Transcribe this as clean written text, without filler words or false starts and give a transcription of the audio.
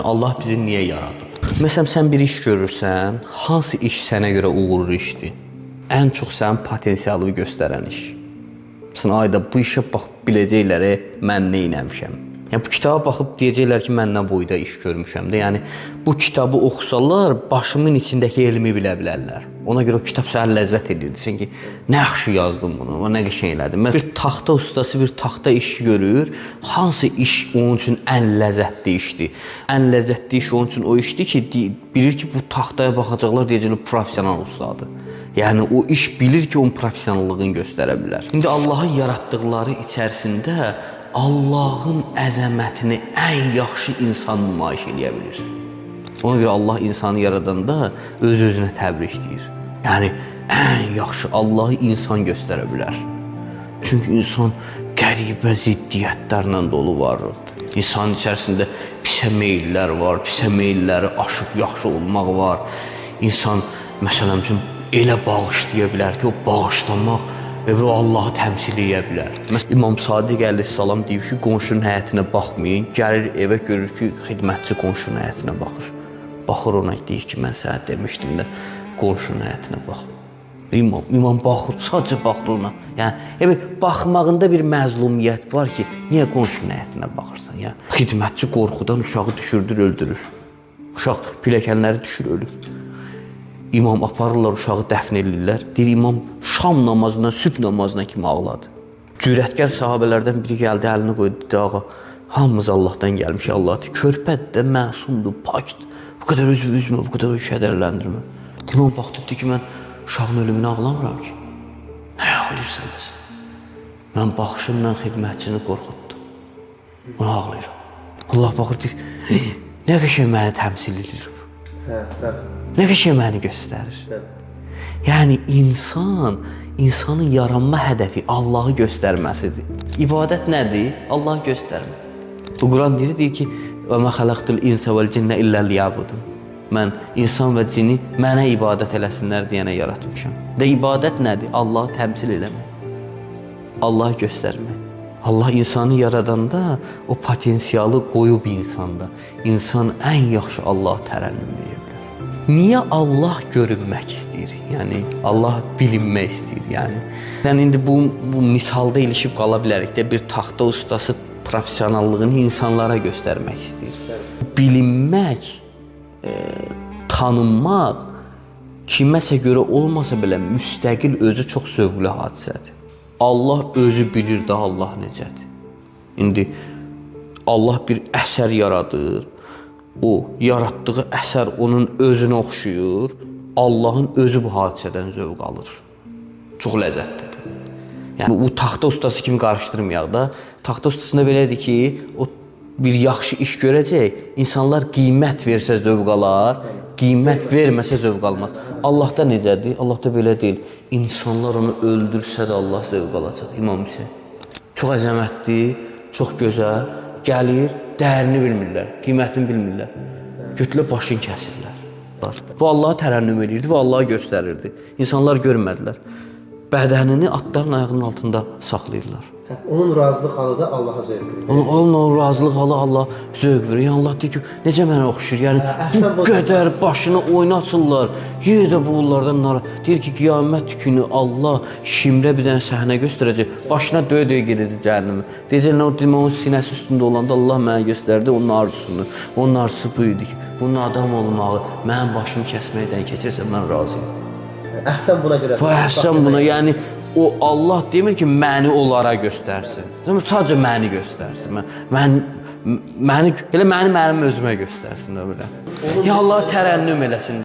Allah bizi niyə yaradıb? Məsələn, sən bir iş görürsən, hansı iş sənə görə uğurlu işdir? Ən çox sənin potensialını göstərən iş. Sən ayda bu işə baxıb biləcəklər, mən nə etmişəm. Yəni bu kitaba baxıb deyəcəklər ki, mən nə boyda iş görmüşəm də. Yəni bu kitabı oxusalar, başımın içindəki elmi bilə bilərlər. Ona görə o kitab sənə ləzzət edirdi. Sən ki, nə yaxşı yazdım bunu, nə qəşəng elədim. Bir taxta ustası bir taxta işi görür, hansı iş onun üçün ən ləzzətli işdir. Ən ləzzətli iş onun üçün o işdir ki, bilir ki, bu taxtaya baxacaqlar, deyəcəklər professional ustadır. Yəni o iş bilir ki, onun professionallığını göstərə bilər. İndi Allahın yaratdıqları içərisində Allahın əzəmətini ən yaxşı insan nümayiş edə bilir. Ona görə Allah insanı yaradanda öz-özünə təbrik deyir. Yəni ən yaxşı Allahı insan göstərə bilər. Çünki insan qəribə ziddiyyətlərlə dolu varlıqdır. İnsanın içərisində pisə meyllər var, pisə meylləri aşıb yaxşı olmaq var. İnsan məsələn üçün elə bağışlaya bilər ki, o bağışlamaq və o Allahı təmsil edə bilər. Məsələn, İmam Sadiq əleyhissalam deyib ki, qonşunun həyətinə baxmayın. Gəlir evə görür ki, xidmətçi qonşunun həyətinə baxır. Baxır ona deyir ki, mən sənə demişdim də qonşunun həyətinə bax. İmam baxır, sadəcə baxır ona. Yəni, baxmağında bir məzlumiyyət var ki, niyə qonşunun həyətinə baxırsan? Yəni, xidmətçi qorxudan uşağı düşürdür, öldürür. Uşaq pilləkənləri düşür, ölür. İmam aparırlar, uşağı dəfn edirlər. Deyir, imam şam namazından, sübh namazına kimi ağladı. Cürətkar sahabələrdən biri gəldi, əlini qoydu, dedi, ağa, hamımız Allahdan gəlmiş, Allah deyir, körpədir də, məsumdur, pakdır. Bu qədər üzmə, bu qədər kədərləndirmə. İmam baxdı, dedi ki, mən uşağın ölümünü ağlamıram ki. Nə ağlayırsan məsələn? Mən baxışımla xidmətçini qorxutdum. Ona ağlayıram. Allah baxır, deyir, nə qəşəng məni təmsil edir. Nə qəşəng məni göstərir. Yəni insanın yaranma hədəfi Allahı göstərməsidir. İbadət nədir? Allahı göstərmə. Bu Quran deyir ki, "Və mə xələqtul insə vəl cinnə illə liyabudun." Mən insan və cini mənə ibadət eləsinlər deyənə yaratmışam. Və ibadət nədir? Allahı təmsil eləmək. Allahı göstərmək. Allah insanı yaradanda o potensialı qoyub insanda. İnsan ən yaxşı Allah tərənnüm edə bilər. Niyə Allah görünmək istəyir? Yəni Allah bilinmək istəyir. Yəni sən indi bu misalda ilişib qala bilərik də, bir taxta ustası professionallığını insanlara göstərmək istəyir. Bilinmək, tanınmaq kiməsə görə olmasa belə müstəqil özü çox zövqlü hadisədir. Allah özü bilir də Allah necədir. İndi Allah bir əsər yaradır. O yaratdığı əsər onun özünə oxşuyur. Allahın özü bu hadisədən zövq alır. Çox ləzzətlidir. Yəni bu taxta ustası kimi qarışdırmayaq da. Taxta ustasında belədir ki, o bir yaxşı iş görəcək, insanlar qiymət versə zövq alar, qiymət verməsə zövq almaz. Allahda necədir? Allahda belə deyil. İnsanlar onu öldürsə də Allah zövq alacaq. İmam Hüseyin. Çox əzəmətli, çox gözəl, gəlir, dəyərini bilmirlər, qiymətini bilmirlər. Götürülə başını kəsirlər. Bu Allah'a tərənnüm edirdi və Allah'a göstərirdi. İnsanlar görmədilər. Bədənini atların ayağının altında saxlayırlar. Onun razılıq halı da Allah'a zövq verir. Onun razılıq halı Allah zövq verir. Yəni Allah deyir ki, necə mənə oxşuyur? Yəni bu qədər başını oynatırlar. Yenə də bu onlardan deyir ki, qiyamət günü Allah Şimrə bir dənə səhnə göstərəcək. Başına döyə-döyə gedəcək cəhənnəmə. Deyəcək, onun sinəsi üstündə olanda Allah mənə göstərdi onun arzusunu. Onun arzusu bu idi ki, bunun adam olmağı, mənim başımı kəsməkdən keçirsə mən razıyım. Əhsən buna görə. Bu əhsən buna, yəni o Allah demir ki, məni onlara göstərsin. Sadəcə məni göstərsin. Elə məni mənim özümə göstərsin. Ya Allah tərənnüm eləsin.